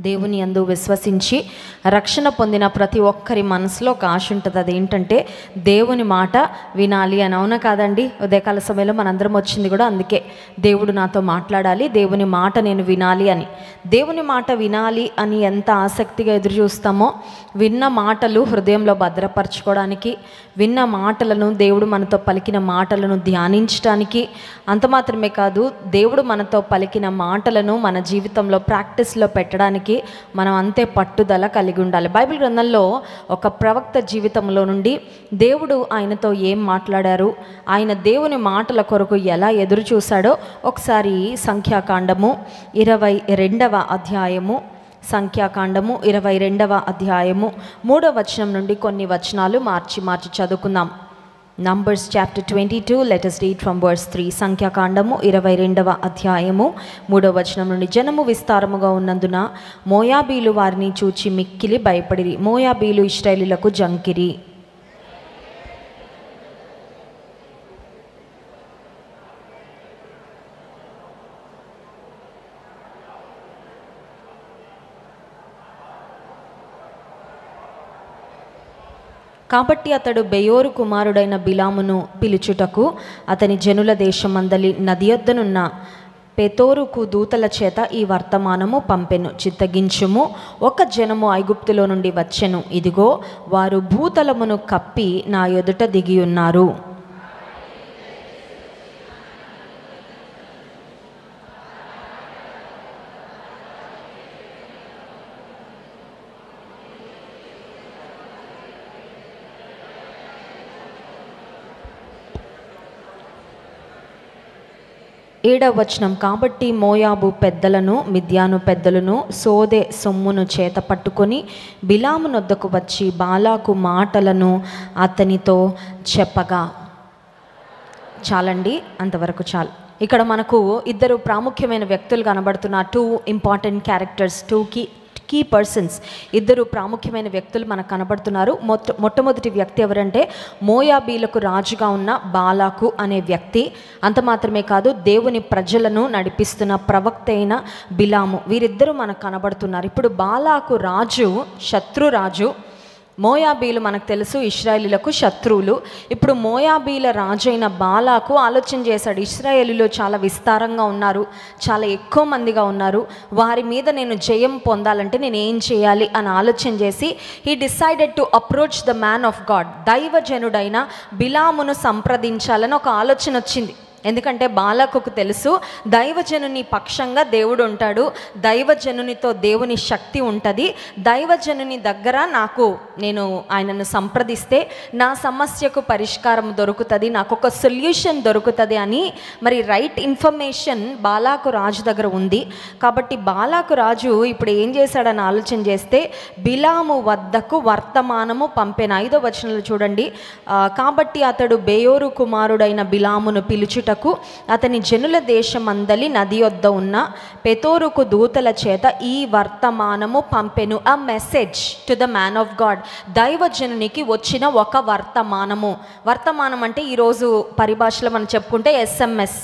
దేవుని యందు విశ్వసించి రక్షణ పొందిన ప్రతి ఒక్కరి మనసులో ఒక ఆశ ఉంటుంది. అదేంటంటే దేవుని మాట వినాలి అని. అవునా కాదండి? ఉదయకాల సమయంలో మనందరం వచ్చింది కూడా అందుకే. దేవుడు నాతో మాట్లాడాలి, దేవుని మాట నేను వినాలి అని. దేవుని మాట వినాలి అని ఎంత ఆసక్తిగా ఎదురు చూస్తామో, విన్న మాటలు హృదయంలో భద్రపరచుకోవడానికి, విన్న మాటలను, దేవుడు మనతో పలికిన మాటలను ధ్యానించడానికి, అంత మాత్రమే కాదు, దేవుడు మనతో పలికిన మాటలను మన జీవితంలో ప్రాక్టీస్లో పెట్టడానికి మనం అంతే పట్టుదల కలిగి ఉండాలి. బైబిల్ గ్రంథంలో ఒక ప్రవక్త జీవితంలో నుండి దేవుడు ఆయనతో ఏం మాట్లాడారు, ఆయన దేవుని మాటల కొరకు ఎలా ఎదురు చూశాడో ఒకసారి సంఖ్యాకాండము 22వ అధ్యాయము, సంఖ్యాకాండము 22వ అధ్యాయము 3వ వచనం నుండి కొన్ని వచనాలు మార్చి చదువుకుందాం. Numbers chapter 22, let us read from verse 3. సంఖ్యాకాండము 22వ అధ్యాయము 3వ వచనం నుండి. జనము విస్తారముగా ఉన్నందున మోయాబీలు వారిని చూచి మిక్కిలి భయపడిరి. మోయాబీలు ఇశ్రాయేలీయులకు జంకిరి. కాబట్టి అతడు బెయోరు కుమారుడైన బిలామును పిలుచుటకు అతని జనుల దేశమందలి నది యొద్దనున్న పెతోరుకు దూతల చేత ఈ వర్తమానము పంపెను. చిత్తగించుము, ఒక జనము ఐగుప్తులో నుండి వచ్చెను. ఇదిగో వారు భూతలమును కప్పి నా ఎదుట దిగి ఉన్నారు. ఏడవ వచనం. కాబట్టి మోయాబు పెద్దలను, మిద్యాను పెద్దలను సోదె సొమ్మును చేత పట్టుకొని బిలాము నొద్దకు వచ్చి బాలాకు మాటలను అతనితో చెప్పగా. చాలండి, అంతవరకు చాలు. ఇక్కడ మనకు ఇద్దరు ప్రాముఖ్యమైన వ్యక్తులు కనబడుతున్న, 2 ఇంపార్టెంట్ క్యారెక్టర్స్, 2 కీ పర్సన్స్, ఇద్దరు ప్రాముఖ్యమైన వ్యక్తులు మనకు కనబడుతున్నారు. మొట్టమొదటి వ్యక్తి ఎవరంటే మోయాబీలకు రాజుగా ఉన్న బాలాకు అనే వ్యక్తి. అంత మాత్రమే కాదు, దేవుని ప్రజలను నడిపిస్తున్న ప్రవక్త అయిన బిలాము. వీరిద్దరూ మనకు కనబడుతున్నారు. ఇప్పుడు బాలాకు రాజు శత్రురాజు, మోయాబీలు మనకు తెలుసు ఇశ్రాయేలీలకు శత్రువులు. ఇప్పుడు మోయాబీల రాజైన బాలాకు ఆలోచన చేశాడు, ఇశ్రాయేలీలు చాలా విస్తారంగా ఉన్నారు, చాలా ఎక్కువ మందిగా ఉన్నారు, వారి మీద నేను జయం పొందాలంటే నేను ఏం చేయాలి అని ఆలోచన చేసి he decided to approach the man of God, దైవజనుడైన బిలామును సంప్రదించాలని ఒక ఆలోచన వచ్చింది. ఎందుకంటే బాలాకుకు తెలుసు దైవజనుని పక్షంగా దేవుడు ఉంటాడు, దైవజనునితో దేవుని శక్తి ఉంటుంది, దైవజనుని దగ్గర నేను ఆయనను సంప్రదిస్తే నా సమస్యకు పరిష్కారం దొరుకుతుంది, నాకు ఒక సొల్యూషన్ దొరుకుతుంది అని మరి రైట్ ఇన్ఫర్మేషన్ బాలాకు రాజు దగ్గర ఉంది. కాబట్టి బాలాకు రాజు ఇప్పుడు ఏం చేశాడని ఆలోచన చేస్తే బిలాము వద్దకు వర్తమానము పంపెను. 5వ వచనంలో చూడండి. కాబట్టి అతడు బెయోరు కుమారుడైన బిలామును పిలుచుట అతని జనుల దేశమందలి నది యొద్ద ఉన్న పెతోరుకు దూతల చేత ఈ వర్తమానము పంపెను. A message to the man of God. దైవజనునికి వచ్చిన ఒక వర్తమానం అంటే ఈరోజు పరిభాషలో మనం చెప్పుకుంటే SMS,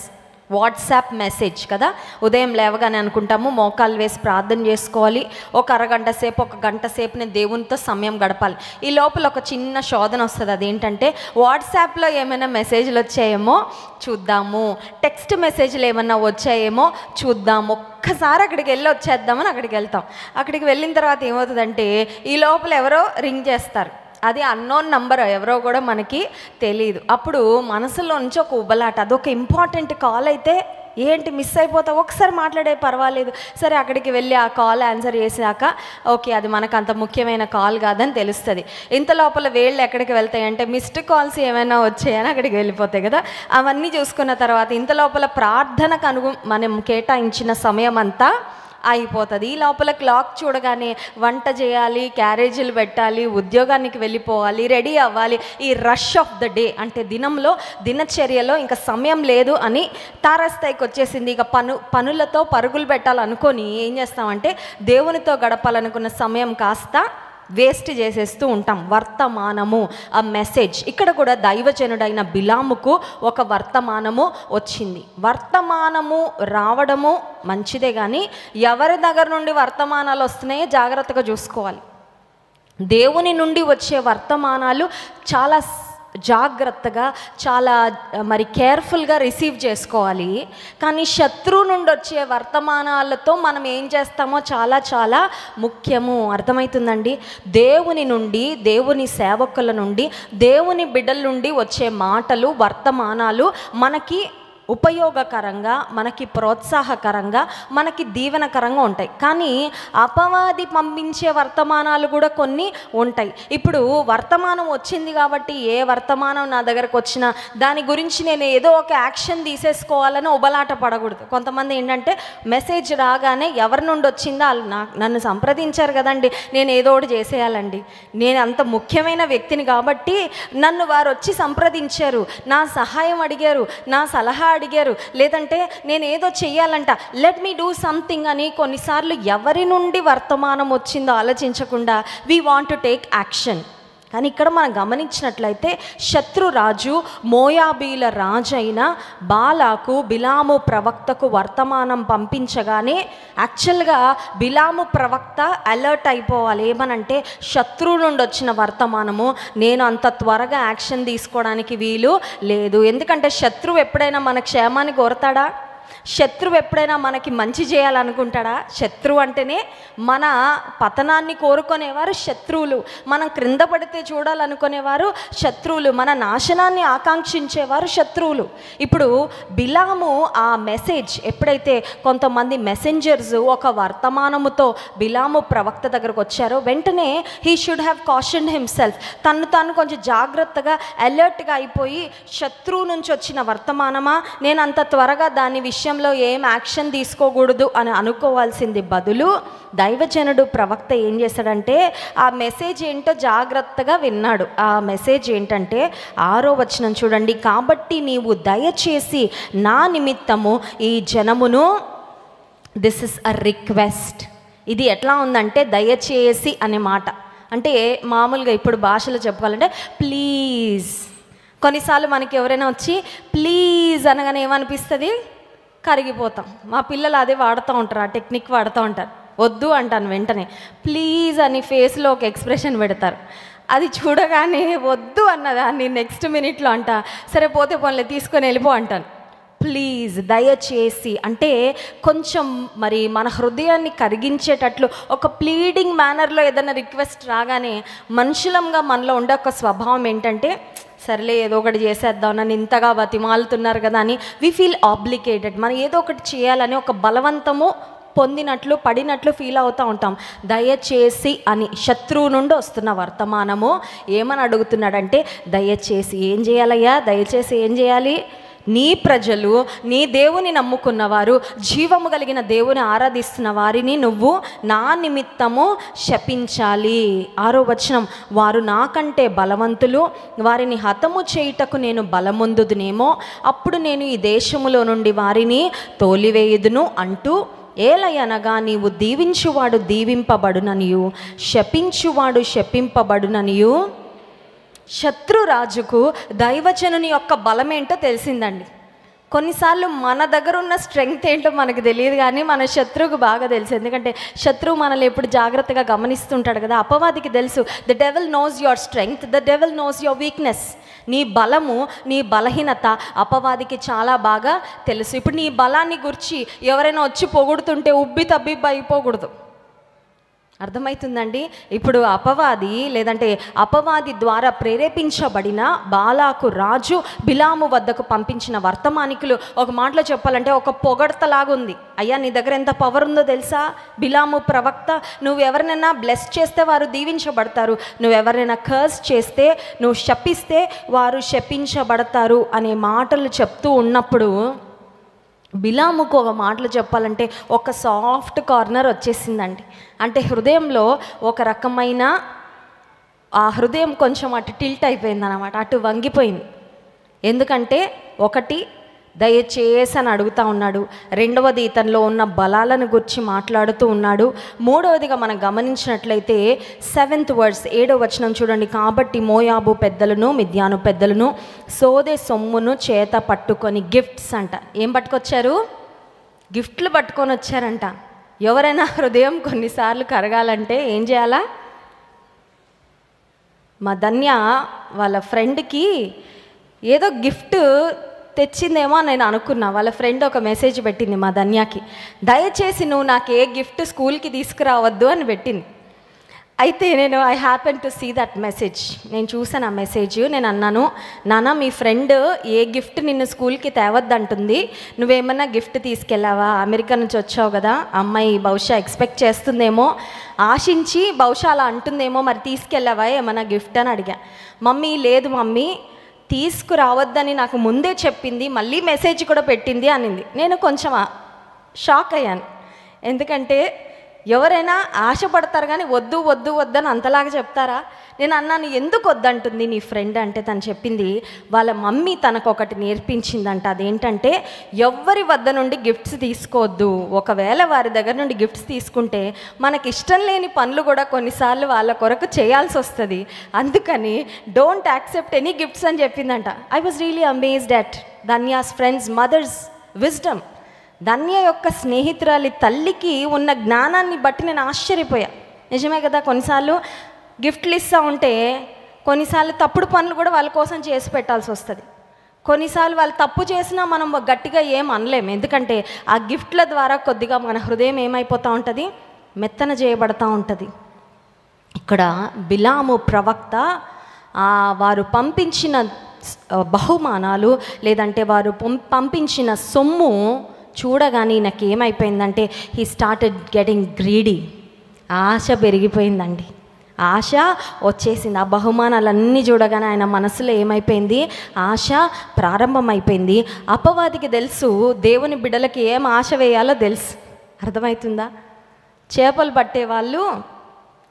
వాట్సాప్ మెసేజ్ కదా. ఉదయం లేవగానే అనుకుంటాము మోకాలు వేసి ప్రార్థన చేసుకోవాలి, ఒక అరగంట సేపు, ఒక గంట సేపు నేను దేవునితో సమయం గడపాలి. ఈ లోపల ఒక చిన్న శోధన వస్తుంది. అదేంటంటే వాట్సాప్లో ఏమైనా మెసేజ్లు వచ్చాయేమో చూద్దాము, టెక్స్ట్ మెసేజ్లు ఏమైనా వచ్చాయేమో చూద్దాము, ఒక్కసారి అక్కడికి వెళ్ళి వచ్చేద్దామని అక్కడికి వెళ్తాం. అక్కడికి వెళ్ళిన తర్వాత ఏమవుతుందంటే ఈ లోపల ఎవరో రింగ్ చేస్తారు, అది అన్నోన్ నంబర్, ఎవరో కూడా మనకి తెలియదు. అప్పుడు మనసులో నుంచి ఒక ఉబలాట, అదొక ఇంపార్టెంట్ కాల్ అయితే ఏంటి మిస్ అయిపోతావు, ఒకసారి మాట్లాడే పర్వాలేదు, సరే అక్కడికి వెళ్ళి ఆ కాల్ ఆన్సర్ చేసాక ఓకే అది మనకు అంత ముఖ్యమైన కాల్ కాదని తెలుస్తుంది. ఇంత లోపల వేళ్ళు ఎక్కడికి వెళ్తాయంటే మిస్డ్ కాల్స్ ఏమైనా వచ్చాయని అక్కడికి వెళ్ళిపోతాయి కదా. అవన్నీ చూసుకున్న తర్వాత ఇంత లోపల ప్రార్థనకు మనం కేటాయించిన సమయం అంతా అయిపోతుంది. ఈ లోపల క్లాక్ చూడగానే వంట చేయాలి, క్యారేజీలు పెట్టాలి, ఉద్యోగానికి వెళ్ళిపోవాలి, రెడీ అవ్వాలి. ఈ రష్ ఆఫ్ ద డే అంటే దినచర్యలో ఇంకా సమయం లేదు అని తారస్థాయికి వచ్చేసింది. ఇక పనులతో పరుగులు పెట్టాలనుకొని ఏం చేస్తామంటే దేవునితో గడపాలనుకున్న సమయం కాస్త వేస్ట్ చేసేస్తూ ఉంటాం. వర్తమానము, ఆ మెసేజ్. ఇక్కడ కూడా దైవజనుడైన బిలాముకు ఒక వర్తమానము వచ్చింది. వర్తమానము రావడము మంచిదే, కానీ ఎవరి దగ్గర నుండి వర్తమానాలు వస్తున్నాయో జాగ్రత్తగా చూసుకోవాలి. దేవుని నుండి వచ్చే వర్తమానాలు చాలా జాగ్రత్తగా, చాలా మరి కేర్ఫుల్గా రిసీవ్ చేసుకోవాలి. కానీ శత్రువు నుండి వచ్చే వర్తమానాలతో మనం ఏం చేస్తామో చాలా చాలా ముఖ్యము. అర్థమవుతుందండి? దేవుని నుండి, దేవుని సేవకుల నుండి, దేవుని బిడ్డల నుండి వచ్చే మాటలు, వర్తమానాలు మనకి ఉపయోగకరంగా, మనకి ప్రోత్సాహకరంగా, మనకి దీవెనకరంగా ఉంటాయి. కానీ అపవాది పంపించే వర్తమానాలు కూడా కొన్ని ఉంటాయి. ఇప్పుడు వర్తమానం వచ్చింది కాబట్టి ఏ వర్తమానం నా దగ్గరకు వచ్చినా దాని గురించి నేను ఏదో ఒక యాక్షన్ తీసేసుకోవాలని ఉబలాట పడకూడదు. కొంతమంది ఏంటంటే మెసేజ్ రాగానే ఎవరి నుండి వచ్చిందో వాళ్ళు నన్ను సంప్రదించారు కదండి, నేను ఏదో ఒకటి చేసేయాలండి, నేను అంత ముఖ్యమైన వ్యక్తిని కాబట్టి నన్ను వారు వచ్చి సంప్రదించారు, నా సహాయం అడిగారు, నా సలహా అడిగారు, లేదంటే నేను ఏదో చెయ్యాలంట, లెట్ మీ డూ సంథింగ్ అని కొన్నిసార్లు ఎవరి నుండి వర్తమానం వచ్చిందో ఆలోచించకుండా we want to take action. కానీ ఇక్కడ మనం గమనించినట్లయితే శత్రురాజు, మోయాబీల రాజు అయిన బాలాకు బిలాము ప్రవక్తకు వర్తమానం పంపించగానే యాక్చువల్గా బిలాము ప్రవక్త అలర్ట్ అయిపోవాలి. ఏమనంటే శత్రువు నుండి వచ్చిన వర్తమానము, నేను అంత త్వరగా యాక్షన్ తీసుకోవడానికి వీలు లేదు. ఎందుకంటే శత్రువు ఎప్పుడైనా మన క్షేమాన్ని కోరతాడా? శత్రువు ఎప్పుడైనా మనకి మంచి చేయాలనుకుంటాడా? శత్రువు అంటేనే మన పతనాన్ని కోరుకునేవారు శత్రువులు, మనం క్రింద పడితే చూడాలనుకునేవారు శత్రువులు, మన నాశనాన్ని ఆకాంక్షించేవారు శత్రువులు. ఇప్పుడు బిలాము ఆ మెసేజ్ ఎప్పుడైతే కొంతమంది మెసెంజర్స్ ఒక వర్తమానముతో బిలాము ప్రవక్త దగ్గరకు వచ్చారో వెంటనే he should have cautioned himself. తను కొంచెం జాగ్రత్తగా అలర్ట్గా అయిపోయి, శత్రువు నుంచి వచ్చిన వర్తమానమా, నేను అంత త్వరగా దాని విషయంలో ఏం యాక్షన్ తీసుకోకూడదు అని అనుకోవాల్సింది బదులు దైవజనుడు ప్రవక్త ఏం చేశాడంటే ఆ మెసేజ్ ఏంటో జాగ్రత్తగా విన్నాడు. ఆ మెసేజ్ ఏంటంటే 6వ వచనం చూడండి. కాబట్టి నీవు దయచేసి నా నిమిత్తము ఈ జనమును, దిస్ ఇస్ అ రిక్వెస్ట్. ఇది ఎట్లా ఉందంటే దయచేసి అనే మాట అంటే మామూలుగా ఇప్పుడు భాషలో చెప్పుకోవాలంటే ప్లీజ్. కొన్నిసార్లు మనకి ఎవరైనా వచ్చి ప్లీజ్ అనగానే ఏమనిపిస్తుంది? కరిగిపోతాం. మా పిల్లలు అదే వాడుతూ ఉంటారు, ఆ టెక్నిక్ వాడుతూ ఉంటారు. వద్దు అంటాను వెంటనే ప్లీజ్ అని ఫేస్లో ఒక ఎక్స్ప్రెషన్ పెడతారు. అది చూడగానే వద్దు అన్నదాన్ని నెక్స్ట్ మినిట్లో అంట, సరే పోతే పోన్లే తీసుకొని వెళ్ళిపో అంటాను. ప్లీజ్, దయచేసి అంటే కొంచెం మరి మన హృదయాన్ని కరిగించేటట్లు ఒక ప్లీడింగ్ మేనర్లో ఏదైనా రిక్వెస్ట్ రాగానే మనుషులంగా మనలో ఉండే ఒక స్వభావం ఏంటంటే సర్లే ఏదో ఒకటి చేసేద్దాం, నన్ను ఇంతగా బతిమాలుతున్నారు కదా అని వి ఫీల్ ఆబ్లికేటెడ్. మనం ఏదో ఒకటి చేయాలని ఒక బలవంతము పొందినట్లు, పడినట్లు ఫీల్ అవుతూ ఉంటాం. దయచేసి అని శత్రువు నుండి వస్తున్న వర్తమానము ఏమని అడుగుతున్నాడంటే దయచేసి ఏం చేయాలయ్యా? దయచేసి ఏం చేయాలి? నీ ప్రజలు, నీ దేవుని నమ్ముకున్నవారు, జీవము కలిగిన దేవుని ఆరాధిస్తున్న వారిని నువ్వు నా నిమిత్తము శపించాలి. 6వ వచనం, వారు నాకంటే బలవంతులు, వారిని హతము చేయుటకు నేను బలమొందుదునేమో, అప్పుడు నేను ఈ దేశములో నుండి వారిని తోలివేయుదును అంటూ, ఏలయనగా నీవు దీవించువాడు దీవింపబడుననియు, శపించువాడు శపింపబడుననియు. శత్రురాజుకు దైవజనుని యొక్క బలమేంటో తెలిసిందండి. కొన్నిసార్లు మన దగ్గర ఉన్న స్ట్రెంగ్త్ ఏంటో మనకు తెలియదు, కానీ మన శత్రువుకు బాగా తెలుసు. ఎందుకంటే శత్రువు మనల్ని ఎప్పుడు జాగ్రత్తగా గమనిస్తుంటాడు కదా. అపవాదికి తెలుసు, the devil knows your strength, the devil knows your weakness. నీ బలము, నీ బలహీనత అపవాదికి చాలా బాగా తెలుసు. ఇప్పుడు నీ బలాన్ని గురించి ఎవరైనా వచ్చి పొగుడుతుంటే ఉబ్బి తబ్బిబ్బి అయిపోకూడదు. అర్థమవుతుందండి? ఇప్పుడు అపవాది లేదంటే అపవాది ద్వారా ప్రేరేపించబడిన బాలాకు రాజు బిలాము వద్దకు పంపించిన వర్తమానికులు ఒక మాటలో చెప్పాలంటే ఒక పొగడతలాగుంది. అయ్యా నీ దగ్గర ఎంత పవర్ ఉందో తెలుసా? బిలాము ప్రవక్త, నువ్వు ఎవరినైనా బ్లెస్ చేస్తే వారు దీవించబడతారు, నువ్వు ఎవరైనా కర్స్ చేస్తే, నువ్వు శపిస్తే వారు శపించబడతారు అనే మాటలు చెప్తూ ఉన్నప్పుడు బిలాముకు ఒక మాటలు చెప్పాలంటే ఒక సాఫ్ట్ కార్నర్ వచ్చేసిందండి. అంటే హృదయంలో ఒక రకమైన ఆ హృదయం కొంచెం అటు టిల్ట్ అయిపోయింది అన్నమాట, అటు వంగిపోయింది. ఎందుకంటే ఒకటి, దయచేసి అని అడుగుతూ ఉన్నాడు. రెండవది ఇతనిలో ఉన్న బలాలను గురించి మాట్లాడుతూ ఉన్నాడు. మూడవదిగా మనం గమనించినట్లయితే 7th verse 7వ వచనం చూడండి. కాబట్టి మోయాబు పెద్దలను మిద్యాను పెద్దలను సోదె సొమ్మును చేత పట్టుకొని గిఫ్ట్స్ అంట. ఏం పట్టుకొచ్చారు? గిఫ్ట్లు పట్టుకొని వచ్చారంట. ఎవరైనా హృదయం కొన్నిసార్లు కరగాలంటే ఏం చేయాలా? మా ధన్య వాళ్ళ ఫ్రెండ్కి ఏదో గిఫ్ట్ తెచ్చిందేమో నేను అనుకున్నా. వాళ్ళ ఫ్రెండ్ ఒక మెసేజ్ పెట్టింది మా ధన్యకి, దయచేసి నువ్వు నాకు ఏ గిఫ్ట్ స్కూల్కి తీసుకురావద్దు అని పెట్టింది. అయితే నేను I happen to see that message. నేను చూసాను ఆ మెసేజ్. నేను అన్నాను, నాన్న మీ ఫ్రెండ్ ఏ గిఫ్ట్ నిన్ను స్కూల్కి తేవద్దంటుంది, నువ్వేమన్నా గిఫ్ట్ తీసుకెళ్ళావా? అమెరికా నుంచి వచ్చావు కదా, అమ్మాయి బహుశా ఎక్స్పెక్ట్ చేస్తుందేమో, ఆశించి బహుశా అలా అంటుందేమో, మరి తీసుకెళ్ళావా ఏమన్నా గిఫ్ట్ అని అడిగా. మమ్మీ లేదు మమ్మీ, తీసుకురావద్దని నాకు ముందే చెప్పింది, మళ్ళీ మెసేజ్ కూడా పెట్టింది అనింది. నేను కొంచెం షాక్ అయ్యాను. ఎందుకంటే ఎవరైనా ఆశపడతారు కానీ వద్దు వద్దు వద్దని అంతలాగా చెప్తారా? నేను అన్నాను, ఎందుకు వద్దంటుంది నీ ఫ్రెండ్ అంటే తను చెప్పింది వాళ్ళ మమ్మీ తనకు ఒకటి నేర్పించిందంట. అదేంటంటే ఎవ్వరి వద్ద నుండి గిఫ్ట్స్ తీసుకోవద్దు. ఒకవేళ వారి దగ్గర నుండి గిఫ్ట్స్ తీసుకుంటే మనకి ఇష్టం లేని పనులు కూడా కొన్నిసార్లు వాళ్ళ కొరకు చేయాల్సి వస్తుంది. అందుకని డోంట్ యాక్సెప్ట్ ఎనీ గిఫ్ట్స్ అని చెప్పిందంట. I was really amazed at Dhanya's friends mother's wisdom. Dhanya యొక్క స్నేహితురాలి తల్లికి ఉన్న జ్ఞానాన్ని బట్టి నేను ఆశ్చర్యపోయా. నిజమే కదా, కొన్నిసార్లు గిఫ్ట్లు ఇస్తూ ఉంటే కొన్నిసార్లు తప్పుడు పనులు కూడా వాళ్ళ కోసం చేసి పెట్టాల్సి వస్తుంది. కొన్నిసార్లు వాళ్ళు తప్పు చేసినా మనం గట్టిగా ఏం అనలేము. ఎందుకంటే ఆ గిఫ్ట్ల ద్వారా కొద్దిగా మన హృదయం ఏమైపోతూ ఉంటుంది, మెత్తన చేయబడతా ఉంటుంది. ఇక్కడ బిలాము ప్రవక్త వారు పంపించిన బహుమానాలు లేదంటే వారు పంపించిన సొమ్ము చూడగానే నాకు ఏమైపోయిందంటే హీ స్టార్టెడ్ గెటింగ్ గ్రీడీ. ఆశ పెరిగిపోయిందండి, ఆశ వచ్చేసింది. ఆ బహుమానాలన్నీ చూడగానే ఆయన మనసులో ఏమైపోయింది, ఆశ ప్రారంభమైపోయింది. అపవాదికి తెలుసు దేవుని బిడ్డలకి ఏం ఆశ వేయాలో తెలుసు. అర్థమవుతుందా? చేపలు పట్టేవాళ్ళు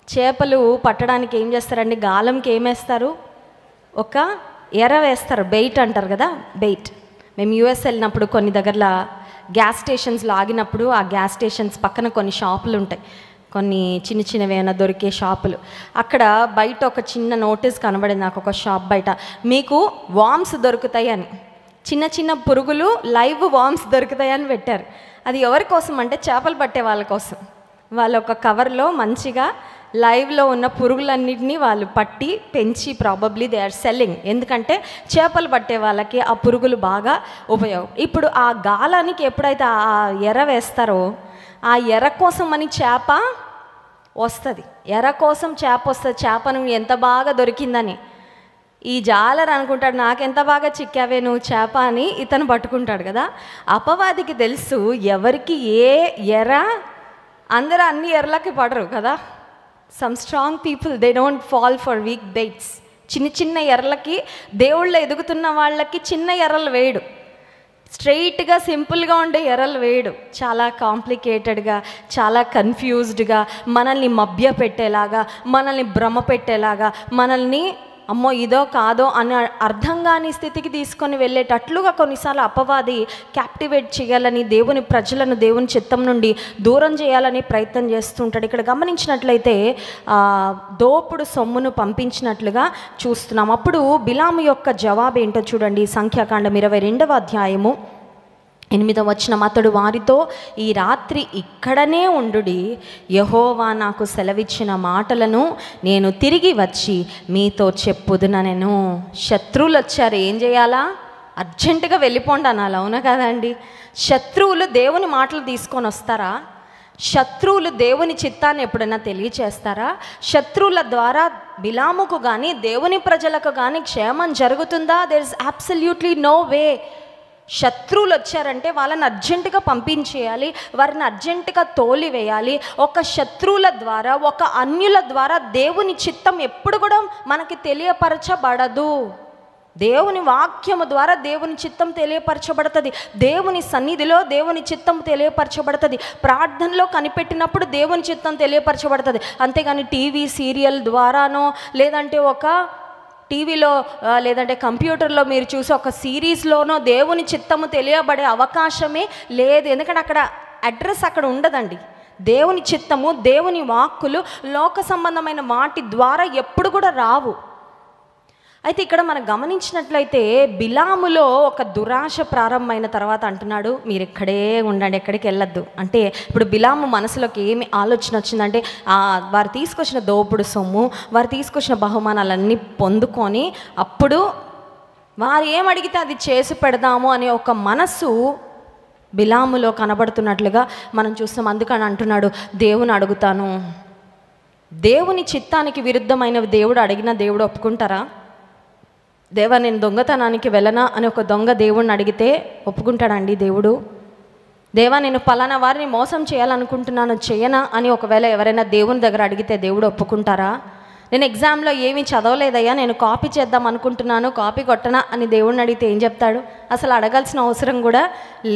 చేపలు పట్టడానికి ఏం చేస్తారండి, గాలంకి ఏమేస్తారు, ఒక ఎర వేస్తారు, బెయిట్ అంటారు కదా, బెయిట్. మేము యూఎస్ వెళ్ళినప్పుడు కొన్ని దగ్గరలో గ్యాస్ స్టేషన్స్లో ఆగినప్పుడు ఆ గ్యాస్ స్టేషన్స్ పక్కన కొన్ని షాపులు ఉంటాయి, కొన్ని చిన్న చిన్నవి ఏమైనా దొరికే షాపులు. అక్కడ బయట ఒక చిన్న నోటీస్ కనబడింది నాకు, ఒక షాప్ బయట మీకు వామ్స్ దొరుకుతాయి అని, చిన్న చిన్న పురుగులు లైవ్ వామ్స్ దొరుకుతాయి అని పెట్టారు. అది ఎవరి కోసం అంటే చేపలు పట్టే వాళ్ళ కోసం. వాళ్ళు ఒక కవర్లో మంచిగా లైవ్లో ఉన్న పురుగులన్నింటినీ వాళ్ళు పట్టి పెంచి ప్రాబబ్లీ దే ఆర్ సెల్లింగ్. ఎందుకంటే చేపలు పట్టే వాళ్ళకి ఆ పురుగులు బాగా ఉపయోగం. ఇప్పుడు ఆ గాలానికి ఎప్పుడైతే ఆ ఎర వేస్తారో ఆ ఎర కోసం అని చేప వస్తుంది, ఎర కోసం చేప వస్తుంది. చేపను ఎంత బాగా దొరికిందని ఈ జాలర్ అనుకుంటాడు, నాకెంత బాగా చిక్కావే నువ్వు చేప అని ఇతను పట్టుకుంటాడు కదా. అపవాదికి తెలుసు ఎవరికి ఏ ఎర, అందరూ అన్ని ఎర్రలకి పడరు కదా. Some strong people they don't fall for weak baits. చిన్న చిన్న ఎర్రలకి, దేవుళ్ళు ఎదుగుతున్న వాళ్ళకి చిన్న ఎర్రలు వేయడు, స్ట్రెయిట్గా సింపుల్గా ఉండే ఎర్రలు వేయడు. చాలా కాంప్లికేటెడ్గా, చాలా కన్ఫ్యూజ్డ్గా, మనల్ని మభ్య పెట్టేలాగా, మనల్ని భ్రమ పెట్టేలాగా, మనల్ని అమ్మో ఇదో కాదో అనే అర్థం కాని స్థితికి తీసుకొని వెళ్ళేటట్లుగా కొన్నిసార్లు అపవాది క్యాప్టివేట్ చేయాలని, దేవుని ప్రజలను దేవుని చిత్తం నుండి దూరం చేయాలని ప్రయత్నం చేస్తుంటాడు. ఇక్కడ గమనించినట్లయితే దోపుడు సొమ్మును పంపించినట్లుగా చూస్తున్నాం. అప్పుడు బిలాము యొక్క జవాబు ఏంటో చూడండి. సంఖ్యాకాండం 22వ అధ్యాయము 8వ వచనం. అతడు వారితో, ఈ రాత్రి ఇక్కడనే ఉండుడి, యెహోవా నాకు సెలవిచ్చిన మాటలను నేను తిరిగి వచ్చి మీతో చెప్పుదునెను. శత్రువులు వచ్చారు, ఏం చేయాలా, అర్జెంటుగా వెళ్ళిపోండి అనాలి. అవునా కదండి? శత్రువులు దేవుని మాటలు తీసుకొని వస్తారా? శత్రువులు దేవుని చిత్తాన్ని ఎప్పుడైనా తెలియచేస్తారా? శత్రువుల ద్వారా బిలాముకు కానీ దేవుని ప్రజలకు కానీ క్షేమం జరుగుతుందా? There is absolutely no way. శత్రువులు వచ్చారంటే వాళ్ళని అర్జెంటుగా పంపించేయాలి, వారిని అర్జెంటుగా తోలివేయాలి. ఒక శత్రువుల ద్వారా, ఒక అన్యుల ద్వారా దేవుని చిత్తం ఎప్పుడు కూడా మనకి తెలియపరచబడదు. దేవుని వాక్యము ద్వారా దేవుని చిత్తం తెలియపరచబడుతుంది. దేవుని సన్నిధిలో దేవుని చిత్తం తెలియపరచబడుతుంది. ప్రార్థనలో కనిపెట్టినప్పుడు దేవుని చిత్తం తెలియపరచబడుతుంది. అంతేగాని టీవీ సీరియల్ ద్వారానో లేదంటే ఒక టీవీలో లేదంటే కంప్యూటర్లో మీరు చూసి ఒక సిరీస్లోనో దేవుని చిత్తము తెలియబడే అవకాశమే లేదు. ఎందుకంటే అక్కడ అడ్రస్ అక్కడ ఉండదండి. దేవుని చిత్తము, దేవుని వాక్కులు లోక సంబంధమైన వాటి ద్వారా ఎప్పుడు కూడా రావు. అయితే ఇక్కడ మనం గమనించినట్లయితే బిలాములో ఒక దురాశ ప్రారంభమైన తర్వాత అంటున్నాడు, మీరు ఇక్కడే ఉండండి, ఎక్కడికి వెళ్ళొద్దు. అంటే ఇప్పుడు బిలాము మనసులోకి ఏమి ఆలోచన వచ్చిందంటే, వారు తీసుకొచ్చిన దోపుడు సొమ్ము, వారు తీసుకొచ్చిన బహుమానాలన్నీ పొందుకొని అప్పుడు వారు ఏమడిగితే అది చేసి పెడదాము అనే ఒక మనసు బిలాములో కనబడుతున్నట్లుగా మనం చూస్తాం. అందుకని అంటున్నాడు, దేవుని అడుగుతాను. దేవుని చిత్తానికి విరుద్ధమైనవి దేవుడు అడిగిన దేవుడు ఒప్పుకుంటారా? దేవా నేను దొంగతనానికి వెళ్ళనా అని ఒక దొంగ దేవుడిని అడిగితే ఒప్పుకుంటాడండి దేవుడు? దేవా నేను పలానా వారిని మోసం చేయాలనుకుంటున్నాను, చేయనా అని ఒకవేళ ఎవరైనా దేవుని దగ్గర అడిగితే దేవుడు ఒప్పుకుంటారా? నేను ఎగ్జామ్లో ఏమీ చదవలేదయ్యా, నేను కాపీ చేద్దాం అనుకుంటున్నాను, కాపీ కొట్టనా అని దేవుడిని అడిగితే ఏం చెప్తాడు? అసలు అడగాల్సిన అవసరం కూడా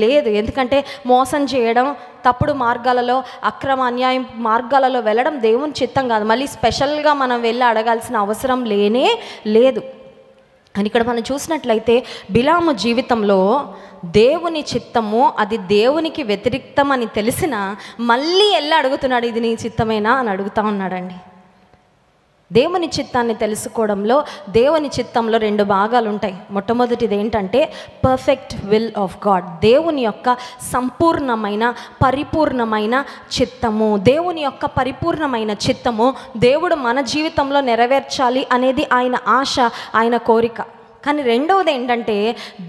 లేదు. ఎందుకంటే మోసం చేయడం, తప్పుడు మార్గాలలో, అక్రమ అన్యాయం మార్గాలలో వెళ్ళడం దేవుని చిత్తం కాదు. మళ్ళీ స్పెషల్గా మనం వెళ్ళి అడగాల్సిన అవసరం లేనే లేదు. అని ఇక్కడ మనం చూసినట్లయితే బిలాము జీవితంలో దేవుని చిత్తము అది దేవునికి వ్యతిరేక్తం అని తెలిసిన మళ్ళీ వెళ్ళి అడుగుతున్నాడు, ఇది నీ చిత్తమేనా అని అడుగుతా ఉన్నాడండి. దేవుని చిత్తాన్ని తెలుసుకోవడంలో, దేవుని చిత్తంలో 2 భాగాలు ఉంటాయి. మొట్టమొదటిది ఏంటంటే పర్ఫెక్ట్ విల్ ఆఫ్ గాడ్, దేవుని యొక్క సంపూర్ణమైన పరిపూర్ణమైన చిత్తము. దేవుని యొక్క పరిపూర్ణమైన చిత్తము దేవుడు మన జీవితంలో నెరవేర్చాలి అనేది ఆయన ఆశ, ఆయన కోరిక. కానీ రెండవది ఏంటంటే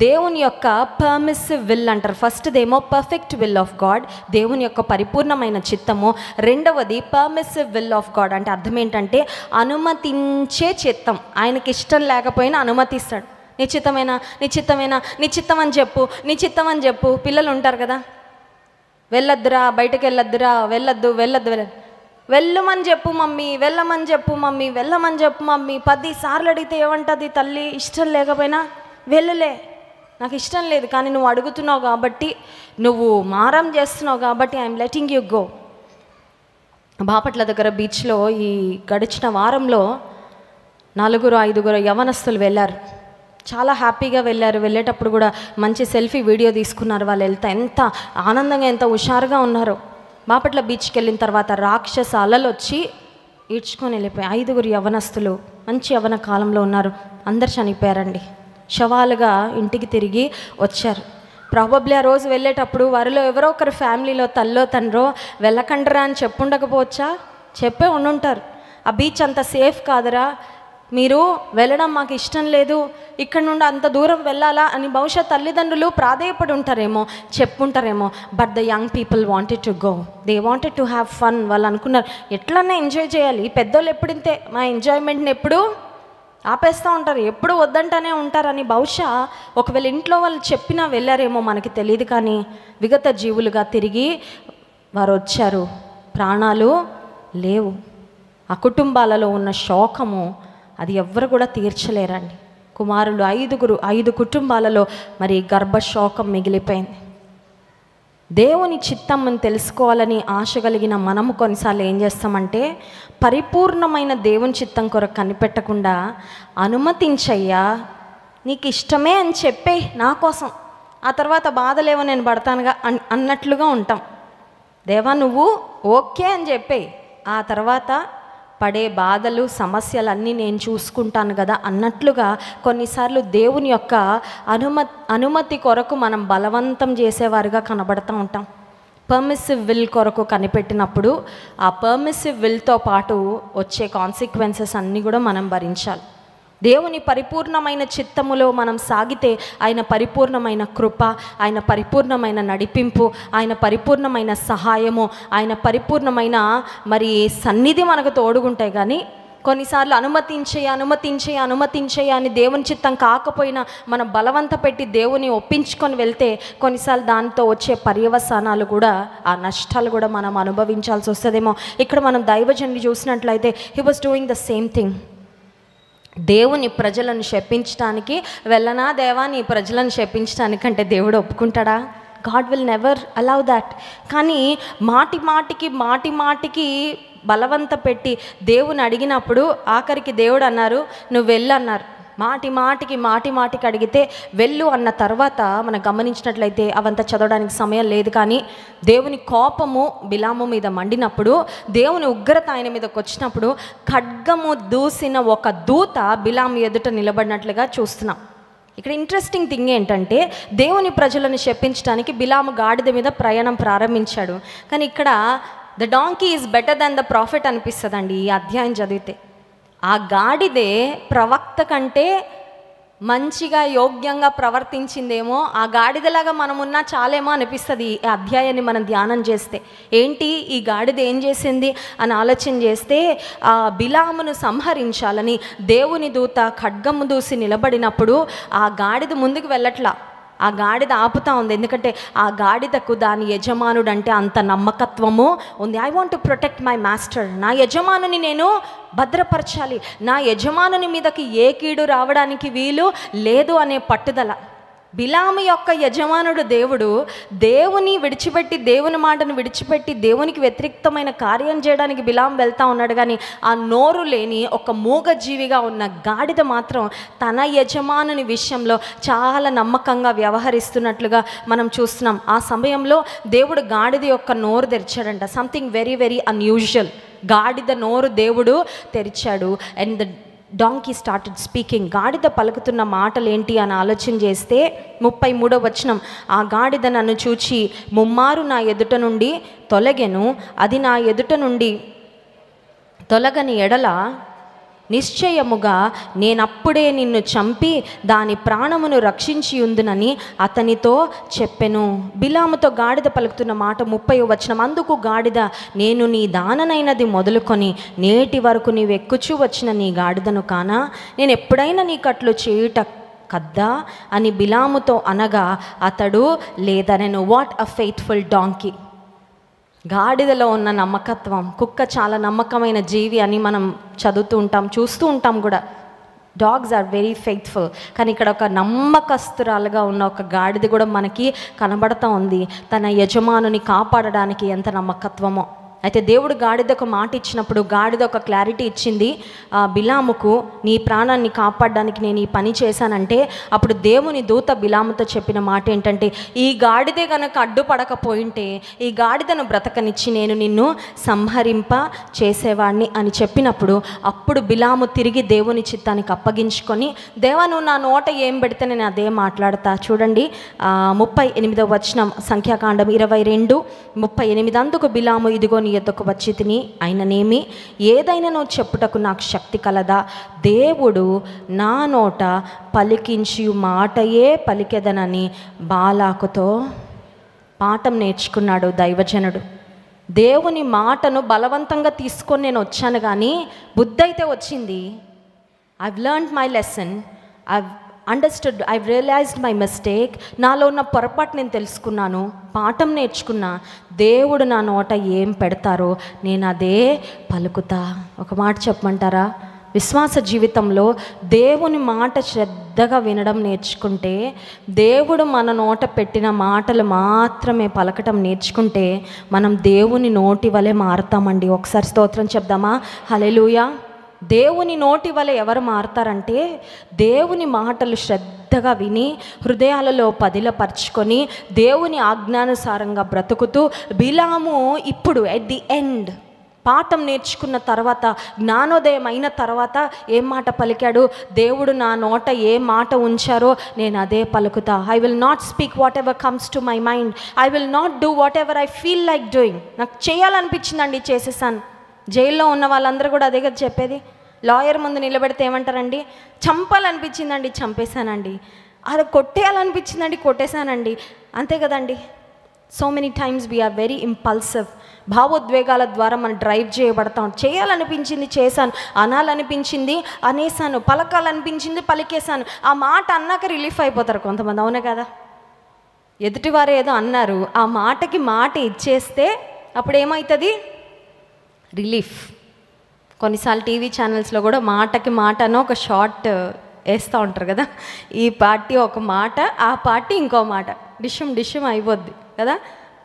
దేవుని యొక్క పర్మిసివ్ విల్ అంటారు. ఫస్ట్దేమో పర్ఫెక్ట్ విల్ ఆఫ్ గాడ్, దేవుని యొక్క పరిపూర్ణమైన చిత్తము. రెండవది పర్మిసివ్ విల్ ఆఫ్ గాడ్ అంటే అర్థం ఏంటంటే అనుమతించే చిత్తం. ఆయనకి ఇష్టం లేకపోయినా అనుమతిస్తాడు. నిశ్చితమేనా, నిశ్చితమేనా, నిశ్చితం అని చెప్పు, నిశ్చితం అని చెప్పు. పిల్లలు ఉంటారు కదా, వెళ్ళొద్దురా, బయటకు వెళ్ళొద్దురా, వెళ్ళొద్దు వెళ్ళొద్దు వెళ్ళొద్దు, వెళ్ళమని చెప్పు మమ్మీ, వెళ్ళమని చెప్పు మమ్మీ, వెళ్ళమని చెప్పు మమ్మీ. 10 సార్లు అడిగితే ఏమంటుంది తల్లి? ఇష్టం లేకపోయినా వెళ్ళలే, నాకు ఇష్టం లేదు, కానీ నువ్వు అడుగుతున్నావు కాబట్టి, నువ్వు మారం చేస్తున్నావు కాబట్టి I'm letting you go. Bapatla దగ్గర బీచ్లో ఈ గడిచిన వారంలో 4-5 యవనస్తులు వెళ్ళారు. చాలా హ్యాపీగా వెళ్ళారు. వెళ్ళేటప్పుడు కూడా మంచి సెల్ఫీ వీడియో తీసుకున్నారు. వాళ్ళు ఎంత ఆనందంగా, ఎంత హుషారుగా ఉన్నారో. బాపట్ల బీచ్కి వెళ్ళిన తర్వాత రాక్షస అలలు వచ్చి ఈడ్చుకొని వెళ్ళిపోయాయి. 5 యవనస్తులు మంచి యవన కాలంలో ఉన్నారు, అందరు చనిపోయారండి. శవాలుగా ఇంటికి తిరిగి వచ్చారు. ప్రాబబ్లీ ఆ రోజు వెళ్ళేటప్పుడు వారిలో ఎవరో ఒకరు ఫ్యామిలీలో తల్లో తండ్రో వెళ్ళకండరా అని చెప్పుండకపోవచ్చా? చెప్పే ఉండుంటారు, ఆ బీచ్ అంత సేఫ్ కాదురా, మీరు వెళ్ళడం మాకు ఇష్టం లేదు, ఇక్కడ నుండి అంత దూరం వెళ్ళాలా అని బహుశా తల్లిదండ్రులు ప్రాధేయపడి ఉంటారేమో, చెప్పుంటారేమో. But the young people wanted to go, they wanted to have fun. వాళ్ళు అనుకున్నారు ఎట్లన్నా ఎంజాయ్ చేయాలి. పెద్దోళ్ళు ఎప్పుడింతే మా ఎంజాయ్మెంట్ని ఎప్పుడు ఆపేస్తూ ఉంటారు, ఎప్పుడు వద్దంటానే ఉంటారని బహుశా ఒకవేళ ఇంట్లో వాళ్ళు చెప్పినా వెళ్ళారేమో మనకి తెలియదు. కానీ విగత జీవులుగా తిరిగి వారు వచ్చారు, ప్రాణాలు లేవు. ఆ కుటుంబాలలో ఉన్న శోకము అది ఎవ్వరు కూడా తీర్చలేరండి. కుమారులు 5 కుటుంబాలలో మరి గర్భశోకం మిగిలిపోయింది. దేవుని చిత్తం అని తెలుసుకోవాలని ఆశ కలిగిన మనము కొన్నిసార్లు ఏం చేస్తామంటే పరిపూర్ణమైన దేవుని చిత్తం కొరకు కనిపెట్టకుండా అనుమతించయ్యా, నీకు ఇష్టమే అని చెప్పే నా కోసం, ఆ తర్వాత బాధలేవో నేను పడతానుగా అన్నట్లుగా ఉంటాం. దేవా నువ్వు ఓకే అని చెప్పే, ఆ తర్వాత పడే బాధలు సమస్యలన్నీ నేను చూసుకుంటాను కదా అన్నట్లుగా కొన్నిసార్లు దేవుని యొక్క అనుమతి కొరకు మనం బలవంతం చేసేవారుగా కనబడుతూ ఉంటాం. పర్మిసివ్ విల్ కొరకు కనిపెట్టినప్పుడు ఆ పర్మిసివ్ విల్తో పాటు వచ్చే కాన్సిక్వెన్సెస్ అన్నీ కూడా మనం భరించాలి. దేవుని పరిపూర్ణమైన చిత్తములో మనం సాగితే ఆయన పరిపూర్ణమైన కృప, ఆయన పరిపూర్ణమైన నడిపింపు, ఆయన పరిపూర్ణమైన సహాయము, ఆయన పరిపూర్ణమైన మరి సన్నిధి మనకు తోడుగుంటాయి. కానీ కొన్నిసార్లు అనుమతించే అని దేవుని చిత్తం కాకపోయినా మనం బలవంత పెట్టి దేవుని ఒప్పించుకొని వెళ్తే కొన్నిసార్లు దాంతో వచ్చే పర్యవసానాలు కూడా, ఆ నష్టాలు కూడా మనం అనుభవించాల్సి వస్తుందేమో. ఇక్కడ మనం దైవజనుని చూసినట్లయితే he was doing the same thing. దేవుని ప్రజలను శపించడానికి వెళ్ళనా దేవా, నీ ప్రజలను శపించడానికంటే దేవుడు ఒప్పుకుంటాడా? God will never allow that. కానీ మాటి మాటికి బలవంత పెట్టి దేవుని అడిగినప్పుడు ఆఖరికి దేవుడు అన్నారు, నువ్వు వెళ్ళన్నారు. మాటి మాటికి అడిగితే వెళ్ళు అన్న తర్వాత మనం గమనించినట్లయితే అవంతా చదవడానికి సమయం లేదు. కానీ దేవుని కోపము బిలాము మీద మండినప్పుడు, దేవుని ఉగ్రత ఆయన మీదకి వచ్చినప్పుడు ఖడ్గము దూసిన ఒక దూత బిలాము ఎదుట నిలబడినట్లుగా చూస్తున్నాం. ఇక్కడ ఇంట్రెస్టింగ్ థింగ్ ఏంటంటే, దేవుని ప్రజలను శపించడానికి బిలాము గాడిద మీద ప్రయాణం ప్రారంభించాడు. కానీ ఇక్కడ the donkey is better than the profit అనిపిస్తుందండి ఈ అధ్యాయం చదివితే. ఆ గాడిదే ప్రవక్త కంటే మంచిగా యోగ్యంగా ప్రవర్తించిందేమో, ఆ గాడిదలాగా మనమున్నా చాలేమో అనిపిస్తుంది ఈ అధ్యాయాన్ని మనం ధ్యానం చేస్తే. ఏంటి ఈ గాడిద ఏం చేసింది అని ఆలోచన చేస్తే, ఆ బిలామును సంహరించాలని దేవుని దూత ఖడ్గము దూసి నిలబడినప్పుడు ఆ గాడిద ముందుకు వెళ్ళట్లా, ఆ గాడిద ఆపుతా ఉంది. ఎందుకంటే ఆ గాడిదకు దాని యజమానుడు అంటే అంత నమ్మకత్వము ఉంది. I want to protect my master, నా యజమానుని నేను భద్రపరచాలి, నా యజమానుని మీదకి ఏ కీడు రావడానికి వీలు లేదు అనే పట్టుదల. బిలాము యొక్క యజమానుడు దేవుడు, దేవుని విడిచిపెట్టి, దేవుని మాటను విడిచిపెట్టి దేవునికి వ్యతిరేక్తమైన కార్యం చేయడానికి బిలాము వెళ్తా ఉన్నాడు. కానీ ఆ నోరు లేని ఒక మూగజీవిగా ఉన్న గాడిద మాత్రం తన యజమానుని విషయంలో చాలా నమ్మకంగా వ్యవహరిస్తున్నట్లుగా మనం చూస్తున్నాం. ఆ సమయంలో దేవుడు గాడిద యొక్క నోరు తెరిచాడంట. Something very very unusual. గాడిద నోరు దేవుడు తెరిచాడు. And the donkey started speaking. గాడిద పలుకుతున్న మాటలు ఏంటి అని ఆలోచన చేస్తే 33వ వచనం, ఆ గాడిద నన్ను చూచి ముమ్మారు నా ఎదుట నుండి తొలగెను, అది నా ఎదుట నుండి తొలగని ఎడల నిశ్చయముగా నేనప్పుడే నిన్ను చంపి దాని ప్రాణమును రక్షించి ఉందునని అతనితో చెప్పెను. బిలాముతో గాడిద పలుకుతున్న మాట 30వ వచనం, అందుకు గాడిద, నేను నీ దాననైనది మొదలుకొని నేటి వరకు నీవు ఎక్కుచూ వచ్చిన నీ గాడిదను కానా, నేను ఎప్పుడైనా నీకట్లు చేయుట కద్దా అని బిలాముతో అనగా అతడు లేదనెను. What a faithful donkey. గాడిదలో ఉన్న నమ్మకత్వం. కుక్క చాలా నమ్మకమైన జీవి అని మనం చదువుతూ ఉంటాం, చూస్తూ ఉంటాం కూడా. Dogs are very faithful. కానీ ఇక్కడ ఒక నమ్మకస్తురాలుగా ఉన్న ఒక గాడిద కూడా మనకి కనబడతా ఉంది, తన యజమానుని కాపాడడానికి ఎంత నమ్మకత్వమో. అయితే దేవుడు గాడిదకు మాట ఇచ్చినప్పుడు గాడిద ఒక క్లారిటీ ఇచ్చింది బిలాముకు, నీ ప్రాణాన్ని కాపాడడానికి నేను ఈ పని చేశానంటే అప్పుడు దేవుని దూత బిలాముతో చెప్పిన మాట ఏంటంటే, ఈ గాడిదే కనుక అడ్డుపడకపోయింటే ఈ గాడిదను బ్రతకనిచ్చి నేను నిన్ను సంహరింప చేసేవాడిని అని చెప్పినప్పుడు అప్పుడు బిలాము తిరిగి దేవుని చిత్తానికి అప్పగించుకొని, దేవా నువ్వు నా నోట ఏం పెడితే నేను అదే మాట్లాడతా. చూడండి 38వ వచనం, సంఖ్యాకాండం 22:38, అందుకు బిలాము, ఇదిగో నీ యొద్దకు వచ్చి తిని అయిననేమి ఏదైనా నువ్వు చెప్పుటకు నాకు శక్తి కలదా, దేవుడు నా నోట పలికించి మాటయే పలికెదనని బాలాకుతో పాఠం నేర్చుకున్నాడు దైవజనుడు. దేవుని మాటను బలవంతంగా తీసుకొని నేను వచ్చాను, కానీ బుద్ధి అయితే వచ్చింది. I've learned my lesson, I've understood, I realised my mistake. నాలో ఉన్న పొరపాటు నేను తెలుసుకున్నాను, పాఠం నేర్చుకున్నా. దేవుడు నా నోట ఏం పెడతారో నేను అదే పలుకుతా. ఒక మాట చెప్పమంటారా, విశ్వాస జీవితంలో దేవుని మాట శ్రద్ధగా వినడం నేర్చుకుంటే, దేవుడు మన నోట పెట్టిన మాటలు మాత్రమే పలకటం నేర్చుకుంటే మనం దేవుని నోటి వలె మారుతామండి. ఒకసారి స్తోత్రం చెప్దామా, హల్లెలూయా. దేవుని నోటి వల్ల ఎవరు మారుతారంటే, దేవుని మాటలు శ్రద్ధగా విని హృదయాలలో పదిలపరుచుకొని దేవుని ఆజ్ఞానుసారంగా బ్రతుకుతూ బిలాము ఇప్పుడు ఎట్ ది ఎండ్ పాఠం నేర్చుకున్న తర్వాత, జ్ఞానోదయం అయిన తర్వాత ఏం మాట పలికాడు, దేవుడు నా నోట ఏ మాట ఉంచారో నేను అదే పలుకుతా. I will not speak whatever comes to my mind, I will not do whatever I feel like doing. నాకు చేయాలనిపించిందండి, చేసేసాను. జైల్లో ఉన్న వాళ్ళందరూ కూడా అదే కదా చెప్పేది. లాయర్ ముందు నిలబెడితే ఏమంటారండి, చంపాలనిపించిందండి, చంపేశానండి. అది కొట్టేయాలనిపించిందండి, కొట్టేశానండి. అంతే కదండి. So many times we are very impulsive. భావోద్వేగాల ద్వారా మనం డ్రైవ్ చేయబడతాం. చేయాలనిపించింది చేశాను, అనాలనిపించింది అనేసాను, పలకాలనిపించింది పలికేశాను. ఆ మాట అన్నాక రిలీఫ్ అయిపోతారు కొంతమంది, అవునే కదా. ఎదుటివారు ఏదో అన్నారు, ఆ మాటకి మాట ఇచ్చేస్తే అప్పుడు ఏమవుతుంది, రిలీఫ్. కొన్నిసార్లు టీవీ ఛానల్స్లో కూడా మాటకి మాట అని ఒక షార్ట్ వేస్తూ ఉంటారు కదా. ఈ పార్టీ ఒక మాట, ఆ పార్టీ ఇంకో మాట, డిష్యం అయిపోద్ది కదా.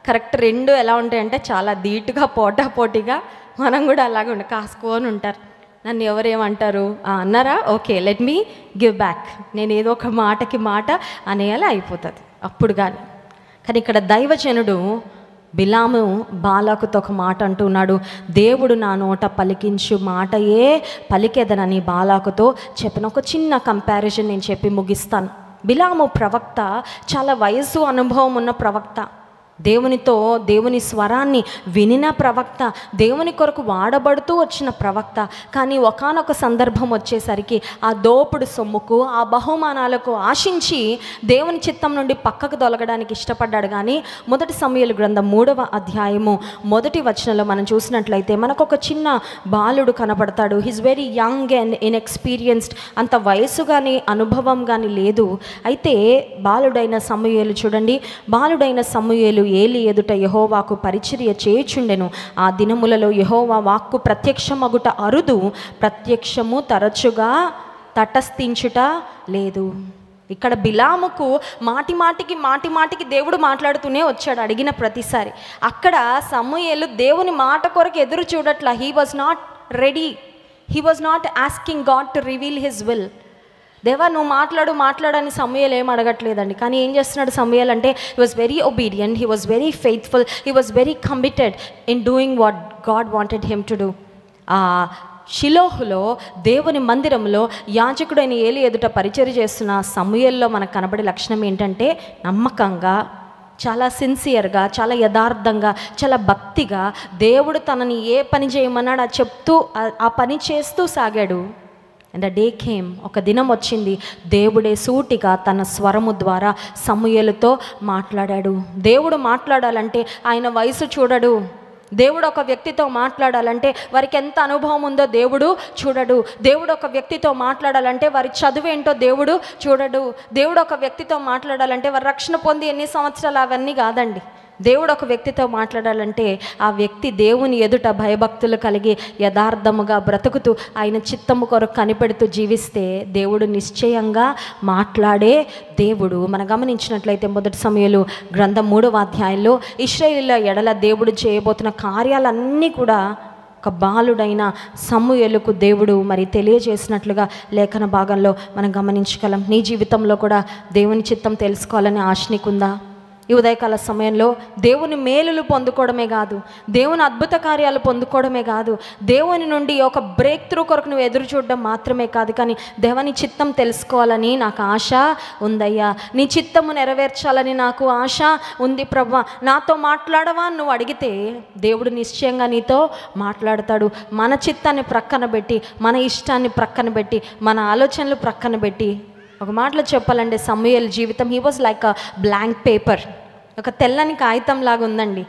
కరెక్ట్ రెండు ఎలా ఉంటాయంటే చాలా ధీటుగా పోటాపోటీగా, మనం కూడా అలాగే కాసుకొని ఉంటారు. నన్ను ఎవరేమంటారు అన్నారా, okay let me give back, నేను ఏదో ఒక మాటకి మాట అనేయాలి, అయిపోతుంది అప్పుడు. కానీ ఇక్కడ దైవజనుడు బిలాము బాలాకుతో ఒక మాట అంటున్నాడు, దేవుడు నా నోట పలికించు మాటయే పలికేదనని బాలాకుతో చెప్పిన ఒక చిన్న కంపారిజన్ నేను చెప్పి ముగిస్తాను. బిలాము ప్రవక్త, చాలా వయసు అనుభవం ఉన్న ప్రవక్త, దేవుని స్వరాన్ని వినిన ప్రవక్త, దేవుని కొరకు వాడబడుతూ వచ్చిన ప్రవక్త. కానీ ఒకానొక సందర్భం వచ్చేసరికి ఆ దోపుడు సొమ్ముకు, ఆ బహుమానాలకు ఆశించి దేవుని చిత్తం నుండి పక్కకు తొలగడానికి ఇష్టపడ్డాడు. కానీ మొదటి సమూయేలు గ్రంథం 3వ అధ్యాయము 1వ వచనంలో మనం చూసినట్లయితే మనకు ఒక చిన్న బాలుడు కనబడతాడు. He's very young and inexperienced, అంత వయసు కానీ అనుభవం కానీ లేదు. అయితే బాలుడైన సమూయేలు చూడండి, బాలుడైన సమూయేలు ఏలి ఎదుట యెహోవాకు పరిచర్య చేయుచుండెను. ఆ దినములలో యెహోవా వాక్కు ప్రత్యక్షమగుట అరుదు, ప్రత్యక్షము తరచుగా తటస్థించుట లేదు. ఇక్కడ బిలాముకు మాటి మాటికి దేవుడు మాట్లాడుతూనే వచ్చాడు అడిగిన ప్రతిసారి. అక్కడ సమూయేలు దేవుని మాట కొరకు ఎదురు చూడట్లా. He was not ready, he was not asking God to reveal his will. దేవా నువ్వు మాట్లాడని సమూయేలు ఏం అడగట్లేదండి. కానీ ఏం చేస్తున్నాడు సమూయేలు అంటే, he was very obedient, he was very faithful, he was very committed in doing what God wanted him to do. షిలోహులో దేవుని మందిరంలో యాజకుడైన ఏలి ఎదుట పరిచర్య చేస్తున్న సమూయేల్లో మనకు కనబడే లక్షణం ఏంటంటే, నమ్మకంగా, చాలా సిన్సియర్గా, చాలా యథార్థంగా, చాలా భక్తిగా దేవుడు తనని ఏ పని చేయమన్నాడు అది చెప్తూ ఆ పని చేస్తూ సాగాడు. అండ్ డే కేమ్, ఒక దినం వచ్చింది, దేవుడే సూటిగా తన స్వరము ద్వారా సమూయేలుతో మాట్లాడాడు. దేవుడు మాట్లాడాలంటే ఆయన వయసు చూడడు. దేవుడు ఒక వ్యక్తితో మాట్లాడాలంటే వారికి ఎంత అనుభవం ఉందో దేవుడు చూడడు. దేవుడు ఒక వ్యక్తితో మాట్లాడాలంటే వారి చదువు ఏంటో దేవుడు చూడడు. దేవుడు ఒక వ్యక్తితో మాట్లాడాలంటే వారి రక్షణ పొంది ఎన్ని సంవత్సరాలు, అవన్నీ కాదండి. దేవుడు ఒక వ్యక్తితో మాట్లాడాలంటే ఆ వ్యక్తి దేవుని ఎదుట భయభక్తులు కలిగి యథార్థముగా బ్రతుకుతూ ఆయన చిత్తము కొరకు కనిపెడుతూ జీవిస్తే దేవుడు నిశ్చయంగా మాట్లాడే దేవుడు. మనం గమనించినట్లయితే మొదటి సమూయేలు గ్రంథం 3వ అధ్యాయంలో ఇశ్రాయేలీయుల ఎడల దేవుడు చేయబోతున్న కార్యాలన్నీ కూడా ఒక బాలుడైన సమూయేలుకు దేవుడు మరి తెలియజేసినట్లుగా లేఖన భాగంలో మనం గమనించగలం. నీ జీవితంలో కూడా దేవుని చిత్తం తెలుసుకోవాలని ఆశ నీకుందా? ఈ ఉదయకాల సమయంలో దేవుని మేలులు పొందుకోవడమే కాదు, దేవుని అద్భుత కార్యాలు పొందుకోవడమే కాదు, దేవుని నుండి ఒక బ్రేక్ త్రూ కొరకు నువ్వు ఎదురు చూడడం మాత్రమే కాదు, కానీ దేవుని చిత్తం తెలుసుకోవాలని నాకు ఆశ ఉందయ్యా, నీ చిత్తము నెరవేర్చాలని నాకు ఆశ ఉంది ప్రభువా, నాతో మాట్లాడవా నువ్వు అడిగితే దేవుడు నిశ్చయంగా నీతో మాట్లాడతాడు. మన చిత్తాన్ని ప్రక్కన పెట్టి, మన ఇష్టాన్ని ప్రక్కన పెట్టి, మన ఆలోచనలు ప్రక్కన పెట్టి, ఒక మాటలో చెప్పాలంటే సమూయేలు జీవితం, he was like a blank paper, ఒక తెల్లని కాగితం లాగా ఉందండి.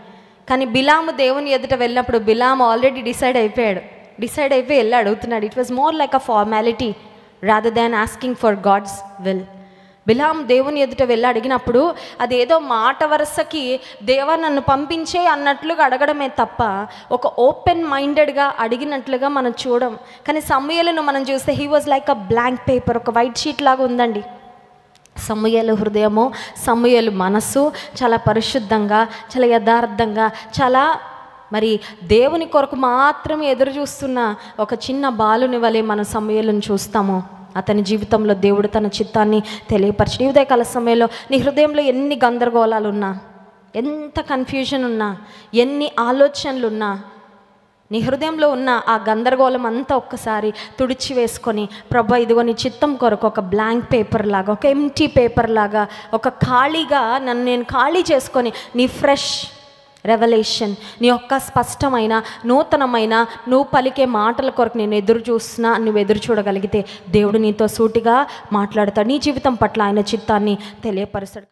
కానీ బిలాము దేవుని ఎదుట వెళ్ళినప్పుడు బిలాము ఆల్రెడీ డిసైడ్ అయిపోయి వెళ్ళి అడుగుతున్నాడు. It was more like a formality rather than asking for God's will. Balaam దేవుని ఎదుట వెళ్ళి అడిగినప్పుడు అదేదో మాట వరుసకి దేవా నన్ను పంపించే అన్నట్లుగా అడగడమే తప్ప ఒక ఓపెన్ మైండెడ్గా అడిగినట్లుగా మనం చూడం. కానీ సమూయేలును మనం చూస్తే he was like a blank paper, ఒక వైట్ షీట్ లాగా ఉందండి. సమూయేలు హృదయము, సమూయేలు మనస్సు చాలా పరిశుద్ధంగా, చాలా యథార్థంగా, చాలా మరి దేవుని కొరకు మాత్రమే ఎదురు చూస్తున్న ఒక చిన్న బాలుని వలె మనం సమూయేలును చూస్తాము. అతని జీవితంలో దేవుడు తన చిత్తాన్ని తెలియపరచడు. ఈ ఉదయకాల సమయంలో నీ హృదయంలో ఎన్ని గందరగోళాలు ఉన్నా, ఎంత కన్ఫ్యూజన్ ఉన్నా, ఎన్ని ఆలోచనలు ఉన్నా, నీ హృదయంలో ఉన్న ఆ గందరగోళం అంతా ఒక్కసారి తుడిచి వేసుకొని, ప్రభా ఇదిగో నీ చిత్తం కొరకు ఒక బ్లాంక్ పేపర్ లాగా, ఒక ఎంటీ పేపర్ లాగా, ఒక ఖాళీగా నన్ను నేను ఖాళీ చేసుకొని నీ ఫ్రెష్ రెవల్యూషన్, నీ యొక్క స్పష్టమైన నూతనమైన నువ్వు పలికే మాటల కొరకు నేను ఎదురు చూస్తున్నా, నువ్వు ఎదురు చూడగలిగితే దేవుడు నీతో సూటిగా మాట్లాడతాడు. నీ జీవితం పట్ల ఆయన చిత్తాన్ని తెలియపరుస్తాడు.